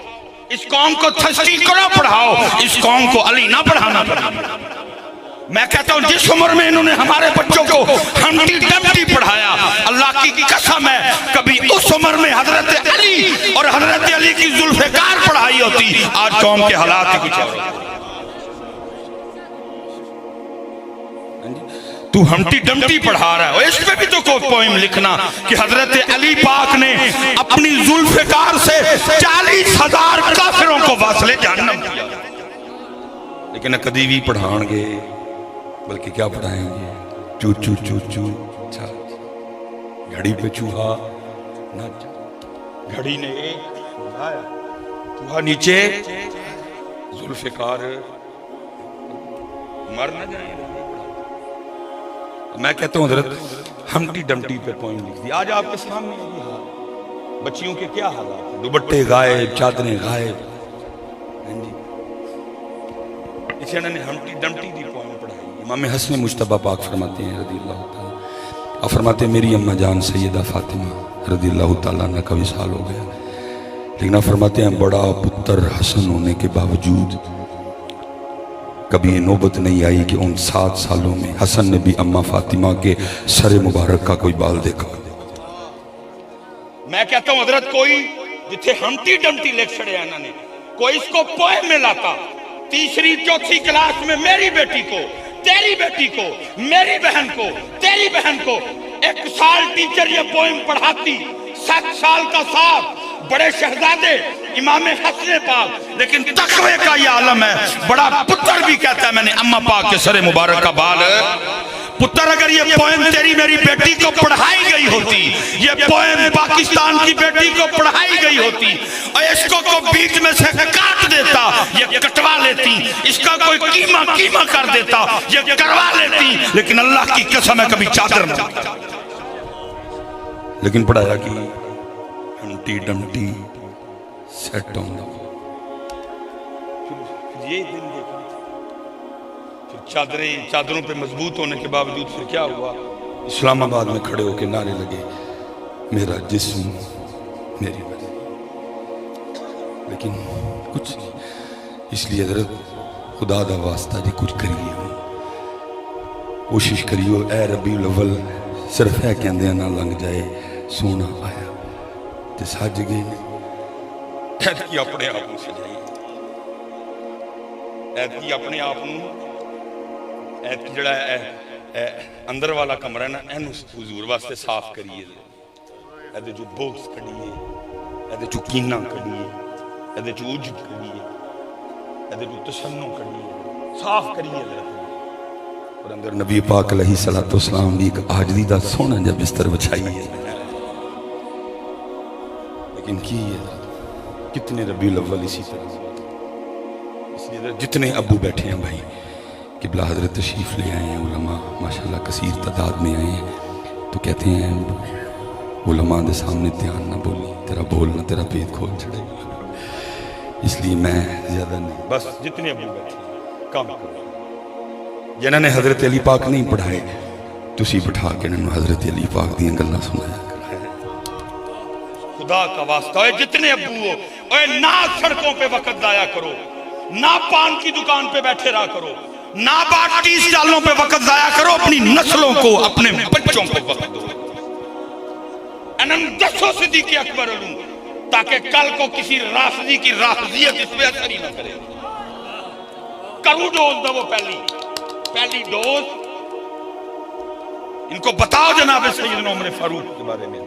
اس قوم کو تھسٹی کرو پڑھاؤ، اس قوم کو علی نہ پڑھانا پڑھانا۔ میں کہتا ہوں جس عمر میں انہوں نے ہمارے بچوں کو ہمٹی ڈمٹی پڑھایا، اللہ کی قسم ہے کبھی اس عمر میں حضرت علی اور حضرت علی کی ذوالفقار پڑھائی ہوتی، آج قوم کے حالات ہی کچھ اور۔ تو ہمٹی ڈمٹی پڑھا رہا ہے، اس پہ بھی تو کوئی پوئم لکھنا کہ حضرت علی پاک نے اپنی ذوالفقار سے 40,000 کافروں کو واصل جہنم کیا۔ لیکن کدی بھی پڑھان گے بلکہ کیا پڑھائیں گے؟ چو چو چو چو گھڑی پہ چوہا نچ، گھڑی نے ایک اٹھایا، چوہا نیچے، ذوالفقار مر نہ جائیں۔ میں کہتا ہوں حضرت ہمٹی ڈمٹی پہ پوائنٹ لکھ دی۔ آج آپ کے سامنے یہ حال، بچیوں کے کیا حالات ہیں؟ دوپٹے غائب، چادریں غائب۔ اسے انہوں نے ہمٹی ڈمٹی دی پوائنٹ پڑھائی۔ امام حسن مجتبیٰ پاک فرماتے ہیں رضی اللہ تعالیٰ، آپ فرماتے ہیں میری اماں جان سیدہ فاطمہ رضی اللہ تعالیٰ عنہ کا وصال ہو گیا، لیکن آپ فرماتے ہیں بڑا پتر حسن ہونے کے باوجود کبھی یہ نوبت نہیں آئی کہ ان 7 سالوں میں حسن نے بھی اماں فاطمہ کے سر مبارک کا کوئی بال دیکھا۔ میں کہتا ہوں حضرت کوئی جتھے ہمٹی ڈمٹی لکھ چھڑے انہوں نے، کوئی اس کو پوئم میں لاتا، تیسری چوتھی کلاس میں میری بیٹی کو، تیری بیٹی کو، میری بہن کو، تیری بہن کو 1 سال ٹیچر یہ پوئم پڑھاتی، 7 سال کا صاحب، بڑے شہزادے امام حسن پاک، لیکن تقوی کا یہ عالم ہے، بڑا پتر بھی کہتا ہے میں نے اماں پاک کے سر مبارک کا بال۔ پتر اگر یہ پوئم تیری میری بیٹی کو پڑھائی گئی ہوتی، یہ پوئم پاکستان کی بیٹی کو پڑھائی گئی ہوتی اور اس کو بیچ میں سے کاٹ دیتا، یہ کٹوا لیتی، اس کا کوئی قیمہ کر دیتا، یہ کروا لیتی، لیکن اللہ کی قسم ہے کبھی چادر نہ، لیکن پڑھایا کی ہمٹی ڈمٹی سیٹ آن دا۔ یہ دن دیکھنا، پھر چادروں پہ مضبوط ہونے کے باوجود پھر کیا ہوا؟ اسلام آباد میں کھڑے ہو کے نعرے لگے میرا جسم میری مرضی، لیکن کچھ نہیں۔ اس لیے حضرت خدا دا واسطہ جی کچھ کریے، کوشش کریو، اے ربیع الاول صرف ہے کہندے نہ لنگ جائے سونا آیا تے سج گئے، ایت کی اپنے آپ سے جائیے، ایت کی اپنے آپ ایت کی جڑا ہے اندر والا کمرہ ہے نا، اینو حضور واسطے صاف کریے، ایدے جو بوکس کھڑیے، ایدے جو کینہ کھڑیے، ایدے جو عجب کھڑیے، ایدے جو تشنع کھڑیے، صاف کریے اور اندر نبی پاک علیہ السلام بھی ایک آجزی دا سونا جب بستر بچھائیے، لیکن کی ہے کتنے ربیع الاول اسی طرح، اس لیے جتنے ابو بیٹھے ہیں بھائی قبلہ حضرت تشریف لے آئے ہیں، علماء ماشاءاللہ کثیر تعداد میں آئے ہیں، تو کہتے ہیں علماء دے سامنے دھیان نہ بولی، تیرا بولنا تیرا پیٹ کھول چھڑے گا، اس لیے میں زیادہ نہیں، بس جتنے ابو بیٹھے ہیں کام کرو، جنہوں نے حضرت علی پاک نہیں پڑھائے تسی بٹھا کے انہوں حضرت علی پاک دیاں گلہ سنایا کرائے، خدا کا واسطہ ہے جتنے ابو ہو، اے نہ سڑکوں پہ وقت ضائع کرو، نہ پان کی دکان پہ بیٹھے رہا کرو، نہ 30 سالوں پہ وقت ضائع کرو، اپنی نسلوں کو اپنے بچوں کو وقت دو، انہوں دسو صدیق اکبر علوم تاکہ کل کو کسی رافضی کی رافضیت اس پہ اثر ہی نہ کرے، کرو ڈوز دو، وہ پہلی ڈوز ان کو بتاؤ جناب سیدنا عمر فاروق کے بارے میں،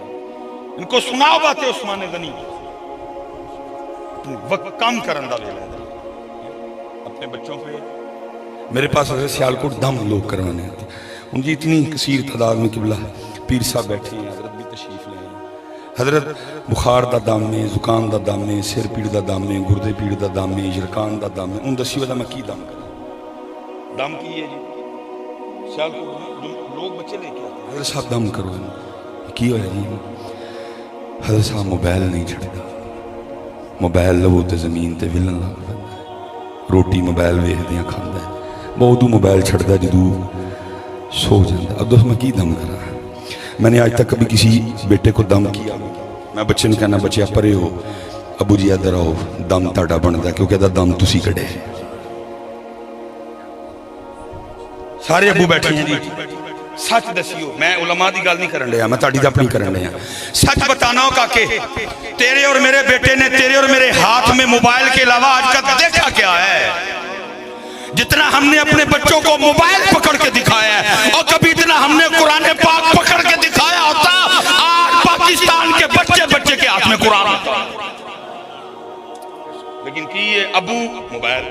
ان کو سناؤ باتیں عثمان غنی، وقت کم کرن دا ویلا ہے، اپنے بچوں پہ میرے پاس حضرت سیالکوٹ دم لوگ کروانے آتے، ان کی اتنی کثیر تعداد میں قبلہ پیر صاحب بیٹھے ہیں، حضرت بھی تشریف لے ہیں، حضرت بخار دا دم میں، زکام دا دم میں، سر پیڑ دا دم میں، گردے پیڑ دا دم میں، یرکان دا دم میں، ان دسی والا میں کی دم کروں، دم کی ہے جی سیالکوٹ لوگ بچے لے کے آتے ہیں، حضرت صاحب دم کرو، کی ہویا جی؟ حضرت صاحب موبائل نہیں چھڑتا، موبائل لو تے زمین تے ولن لگ پڑتا ہے، روٹی موبائل ویکھ دیاں کھاندا ہے، بہت موبائل چھڑدا جدو سو جاتا. اب دوست میں کی دم کرا, میں نے آج تک کبھی کسی بیٹے کو دم کیا, میں بچے نے کہنا بچے پرے ہو, ابو جی ادھر آؤ, دم تاڑا بنتا ہے کیونکہ دم تسی کڑے. سارے ابو بیٹھے ہیں جی, سچ دسیو, میں علماء دی گل نہیں کرن لیا, میں تاڑی دا اپنی کرن لیا. سچ بتانا ہو کاکے, تیرے اور میرے بیٹے نے تیرے اور میرے ہاتھ میں موبائل کے علاوہ آج کا دیکھا کیا ہے؟ جتنا ہم نے اپنے بچوں کو موبائل پکڑ کے دکھایا ہے, اور کبھی اتنا ہم نے قرآن پاک پکڑ کے دکھایا ہوتا, آج پاکستان کے بچے کے ہاتھ میں قرآن ہوتا. لیکن کی یہ ابو موبائل,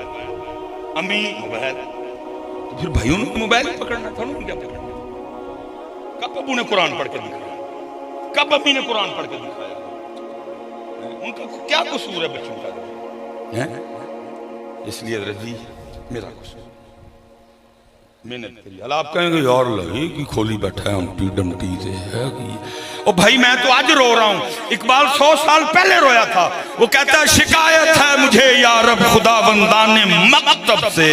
امی موبائل, تو پھر بھائیوں نے موبائل پکڑنا تھا, انہوں نے کیا پکڑنا؟ کب ابو نے قرآن پڑھ کے دکھایا, کب امی نے قرآن پڑھ کے دکھایا؟ ان کا کیا قصور ہے بچوں کا؟ اس لیے حضرت جی میرا قصور محنت کری. اللہ آپ کہیں گے یار لگے کہ کھولی بیٹھا ہے امٹی ڈمٹی سے ہے کہ, او بھائی میں تو آج رو رہا ہوں, اقبال 100 سال پہلے رویا تھا. وہ کہتا ہے شکایت ہے مجھے یا رب خدا بندان مکتب سے,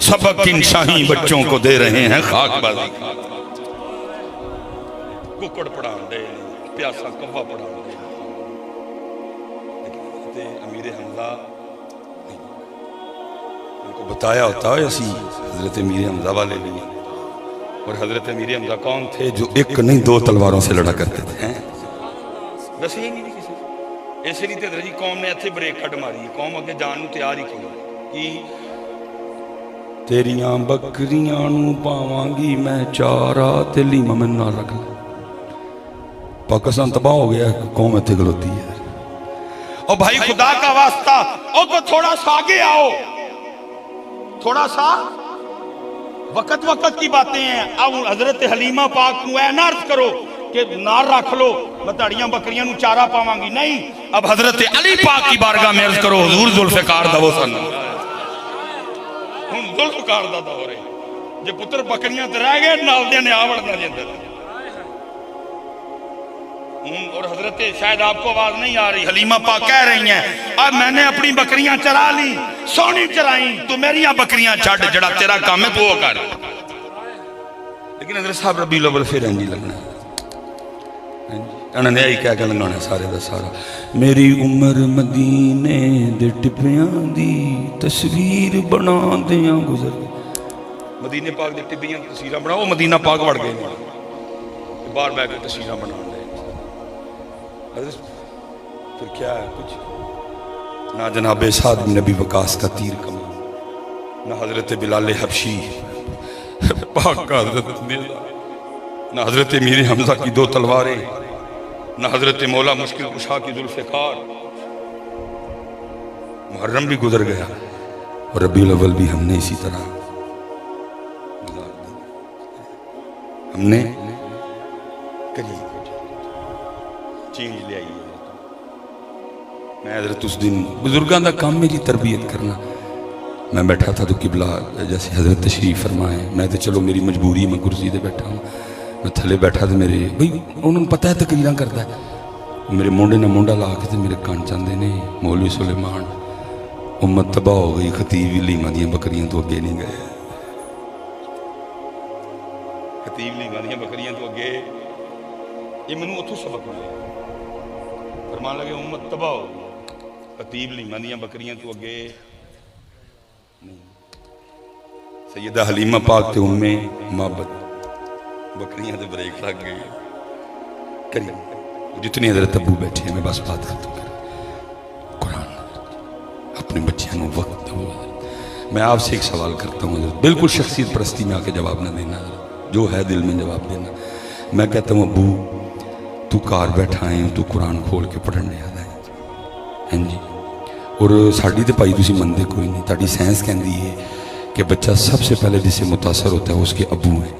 سبق ان شاہی بچوں کو دے رہے ہیں خاک بازی. ککڑ پڑھان دے, پیاسا کوا پڑھان دے. لیکن امیر حمزہ ان کو بتایا ہوتا ہے اسی حضرت امیر حمزہ والے بھی. اور حضرت امیر حمزہ کون تھے جو ایک نہیں 2 تلواروں سے لڑا کرتے تھے. بس یہ نہیں کسی ایسے نہیں تھے جی قوم نے اتھے بریک کٹ ماری, قوم اگے جان نو تیار ہی کی تیریاں بکریاں نو پاواں گی میں چارا تے لیما میں نہ رکھ لے. پاکستان تباہ ہو گیا, قوم اتھے گلوتی ہے. اور بھائی خدا کا واسطہ, اور تو تھوڑا سا آگے آؤ, تھوڑا سا وقت کی باتیں ہیں. اب حضرت حلیمہ پاک کو اے نہ عرض کرو کہ نار رکھ لو میں تاڑیاں بکریاں نو چارہ پاواں گی, نہیں. اب حضرت علی پاک کی بارگاہ میں عرض کرو حضور ذوالفقار دا وہ سن, ہن ذوالفقار دا دور ہے, جے پتر بکریاں تے رہ گئے نال دے نے آوڑنا جے اندر. اور حضرت شاید آپ کو آواز نہیں آ رہی, حلیمہ پاک کہہ رہی ہیں اب میں نے اپنی بکریاں چرا لی, سونی چرائیں, تو میریاں بکریاں چھڑ, جڑا تیرا کام ہے تو وہ کر. لیکن حضرت صاحب ربیع الاول پھر انجی لگنا ہے, انہوں نے یہی کہہ کے لگانا سارے دا سارا. میری عمر مدینے دے ٹپیاں دی تصویر بنا دیاں گزر. مدینے پاک دے ٹپیاں دی تصویریں بنا, وہ مدینہ پاک وڑ گئے باہر بیٹھ کے تصویریں بنا دے. پھر کیا ہے کچھ نہ جناب سعد بن نبی وقاص کا تیر کم, نہ حضرت بلال حبشی پاک کا حضرت نیزہ, نہ حضرت امیر حمزہ کی 2 تلواریں, نہ حضرت مولا مشکل کشا کی ذوالفقار. محرم بھی گزر گیا اور ربیع الاول بھی ہم نے اسی طرح ہم نے کری چینج لے آئی. میں حضرت اس دن بزرگاں دا کام میری تربیت کرنا, میں بیٹھا تھا تو قبلہ جیسے حضرت تشریف فرمائے, میں تو چلو میری مجبوری میں کرسی دے بیٹھا ہوں, میں تھلے بیٹھا تو میرے بھئی انہوں نے پتہ ہے تقریراں کرتا ہے, میرے مونڈے نے مونڈا لا کے میرے کان چاندے نے مولوی سلیمان امت تباہ ہو گئی, خطیب لیما دیاں بکریاں تو اگے نہیں گئے, خطیب لیما دیاں بکریاں تو اگے. یہ منو اتھو سبق ملے, فرمان لگے امت تباہ ہو گئی, خطیب لیما دیاں بکریاں تو اگے نہیں. سیدہ حلیمہ پاک تے امیں محبت بکریاں تے بریک لگ گئی. کری جتنی حضرت ابو بیٹھے ہیں, میں بس بات کرتا ہوں قرآن اپنے بچیاں نو وقت دو. میں آپ سے ایک سوال کرتا ہوں حضرت, بالکل شخصیت پرستی میں آ کے جواب نہ دینا, جو ہے دل میں جواب دینا. میں کہتا ہوں ابو تو کار بیٹھا ہے, تو قرآن کھول کے پڑھنے آ جائے ہیں جی. اور ساڑی تے پائی تسی مندے کوئی نہیں, تاڑی سائنس کہندی ہے کہ بچہ سب سے پہلے جس سے متاثر ہوتا ہے اس کے ابو ہیں.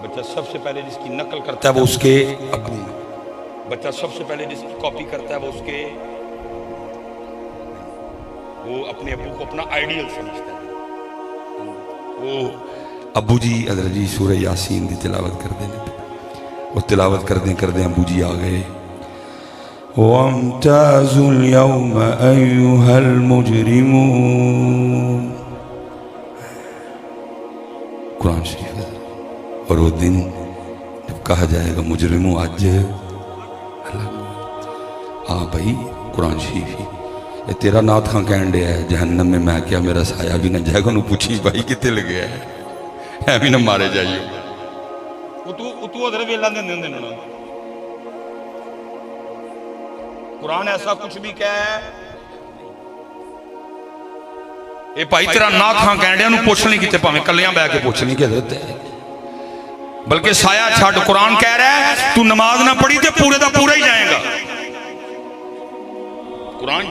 بچہ سب سے پہلے جس کی نقل کرتا ہے وہ اس کے ابو ہیں. بچہ سب سے پہلے جس کی کاپی کرتا ہے وہ اس کے, وہ اپنے ابو کو اپنا آئیڈیل سمجھتا ہے. وہ ابو جی حضرت جی سورہ یاسین دی تلاوت کر دیں, وہ تلاوت کر دیں ابو جی آ گئے. وَامْتَازُوا الْيَوْمَ أَيُّهَا الْمُجْرِمُونَ. قرآن شریف ہے اور وہ دن جب کہا جائے گا مجرموں آج ہاں بھائی قرآن شریف ہی یہ تیرا نات خاں کہن دیا ہے جہنم میں کیا میرا سایہ بھی نہ جائے گا انہوں پوچھی بھائی کتے لگیا ہے بھی نہ مارے جائیے اتو ادھر بھی اللہ دن دن قرآن ایسا کچھ بھی کہہ ہے اے بھائی تیرا نات خاں کہن دیا انہوں پوچھ نہیں کتے پاہمیں کلیاں بے کے پوچھ نہیں کہ حضرت ہے بلکہ سایہ چھاڑ قرآن کہہ رہا ہے تو نماز نہ پڑھی تے پورے دا پورا ہی جائے گا قرآن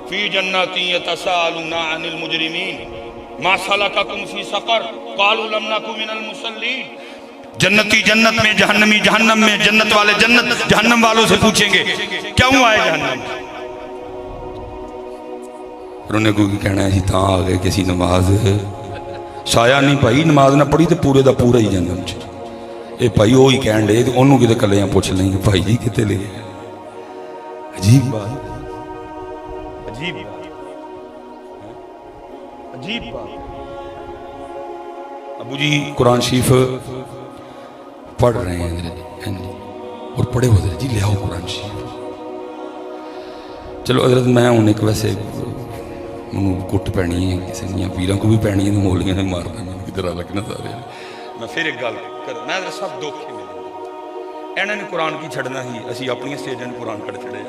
فی جنات یتساءلون عن المجرمین ما سلککم فی سقر قالوا لم نک من المصلین جنتی جنت میں جہنمی جہنم میں جنت والے جنت جہنم والوں سے پوچھیں گے کیوں آئے جہنم انہوں نے کوئی کہنا ہے تاں آگئے کسی نماز سایہ نہیں پائی نماز نہ پڑھی تو پورے دا پورا ہی جہنم چ اے بھائی وہی کہن دے انہوں کتے کلیاں پوچھ لیں گے بھائی جی کتے لے عجیب بات عجیب عجیب بات ابو جی قرآن شریف پڑھ رہے ہیں اور پڑھے ہوتے ہیں جی لے آؤ قرآن شریف چلو حضرت میں ہوں ایک ویسے انہوں کٹ پینی ہے کسی نہیں پیروں کو بھی پینی ہے مولیاں نے مارنا میں کدھر لگنا سارے میں پھر ایک گل کر میں سب دکھ ملے انہوں نے قرآن کی چھڑنا ہی اسی اپنی سٹیجن قرآن کٹ چھڑے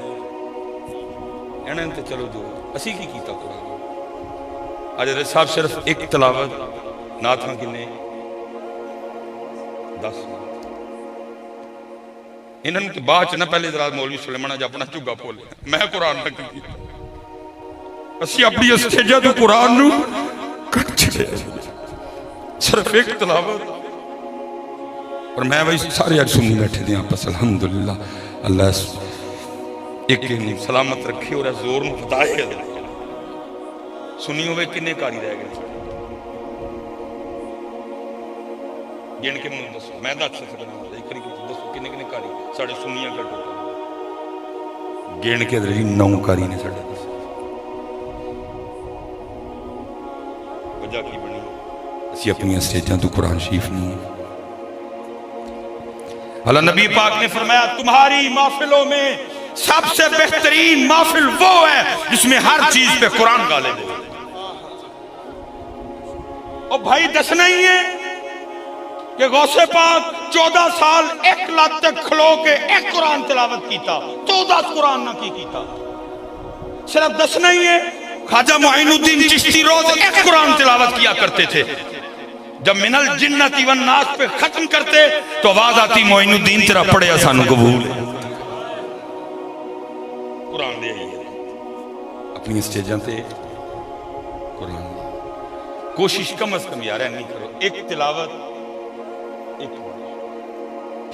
انہوں نے تو چلو جو اسی کی کیتا قرآن آج حضرت صاحب صرف ایک تلاوت ناتھاں کنے 10 انہوں نے بعد چنا پہلے ذرا مولوی سلیمان جا اپنا چگا پھولے میں قرآن نہ کی اسی اپنی اسٹیجہ تو قرآن نو کٹ چھڑے صرف ایک تلاوت اور میں بھائی سارے آج سنی بیٹھے دیں آپ پس الحمدللہ اللہ ایک سلامت رکھے اور زور میں فتائے سنی ہوئے کنے کاری رہ گئے گین کے منہ دسو میں دات سے سکنا ہوتا ہے ایک دسو کنے کنے کاری ساڑھے سنیاں کر ٹوٹا گین کے دری 9 کاری نے ساڑھے دس وجہ کی بنی اسی اپنی اسٹیجاں تو قرآن شریف نہیں اللہ نبی پاک نے فرمایا تمہاری محفلوں میں سب سے بہترین محفل وہ ہے جس میں ہر چیز پہ قرآن غالب ہے اور بھائی دس نہیں ہے کہ غوث پاک 14 سال 1 لاکھ تک کھلو کے ایک قرآن تلاوت کیتا 14 قرآن نہ کیتا صرف دس نہیں ہے خواجہ معین الدین چشتی روز ایک قرآن تلاوت کیا کرتے تھے جب من الجنت والناس پہ ختم کرتے تو آواز آتی معین الدین تیرا پڑھے آسانو قبول ہے قرآن دے آئی ہے اپنی اسٹیجاں تے قرآن کوشش کم از کم یار نہیں کرو ایک تلاوت ایک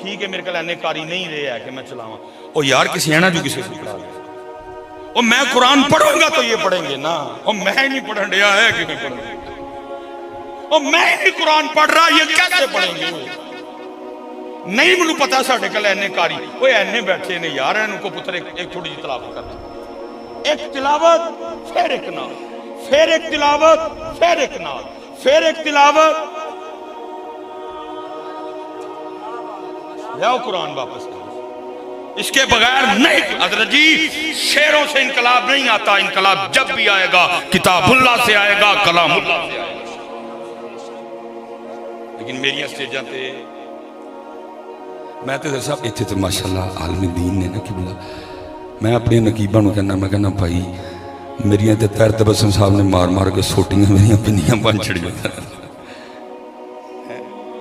ٹھیک ہے میرے کل اینے کاری نہیں رہے ہے کہ میں چلاواں اور یار کسی ہے نا جو کسی سے پڑھا گیا اور میں قرآن پڑھوں گا تو یہ پڑھیں گے نا اور میں ہی نہیں پڑھن رہا ہے کہ میں پڑھوں گا اور میں ہی نہیں قرآن پڑھ رہا یہ کیسے پڑھیں گے نہیں مجھے پتا ساڑھے کل اینے کاری وہ اینے بیٹھے نے یار ان کو پتر ایک تھوڑی جی تلاوت کرنا ایک تلاوت پھر ایک نال پھر ایک تلاوت پھر ایک نال پھر ایک تلاوت لیاؤ قرآن واپس کرو اس کے بغیر نہیں حضرت جی شعروں سے انقلاب نہیں آتا انقلاب جب بھی آئے گا کتاب اللہ سے آئے گا کلام اللہ سے آئے گا لیکن میری اسٹیجاں تے میں تے در صاحب اتھے تو ماشاءاللہ عالم دین نے نا قبلہ میں اپنے نقیبہ نو کہنا میں کہنا بھائی میریاں تے تیر تبسم صاحب نے مار مار کے سوٹیاں میریاں پنیاں بن چھڑی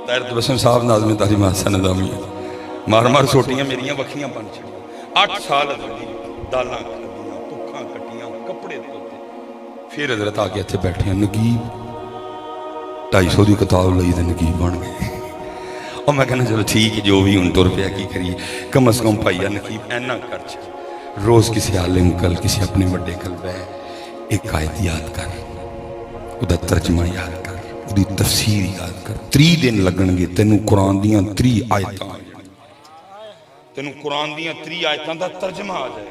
تیر تبسم صاحب ناظم تعلیم حسن نظامی مار مار سوٹیاں میریاں وکھیاں بن چھڑی 8 سال دالاں کھڑیاں پکھاں کٹیاں کپڑے دھوتے پھر حضرت آگے اتھے بیٹھے ہیں نقیب 250 دی کتاب لئی دے نقیب بن گئے اور میں کہنا چلو ٹھیک ہے جو بھی ان تو روپیہ کی کریے کم از کم پائیا نقیب اینا کر چھے روز کسی عالم کل کسی اپنے وڈے کل بے ایک آیت یاد کر ادھا ترجمہ یاد کر ادھی تفسیر یاد کر 3 دن لگن گے تینوں قرآن دیاں 3 آیتاں تینوں قرآن دیاں 3 آیتاں دا ترجمہ آ جائے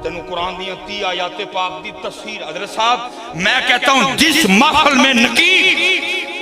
تینوں قرآن دیاں 3 آیات پاک دی تفسیر حضرت صاحب میں کہتا ہوں جس محفل میں نقیب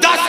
10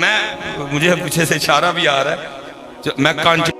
میں مجھے پیچھے سے اشارہ بھی آ رہا ہے، میں کانچ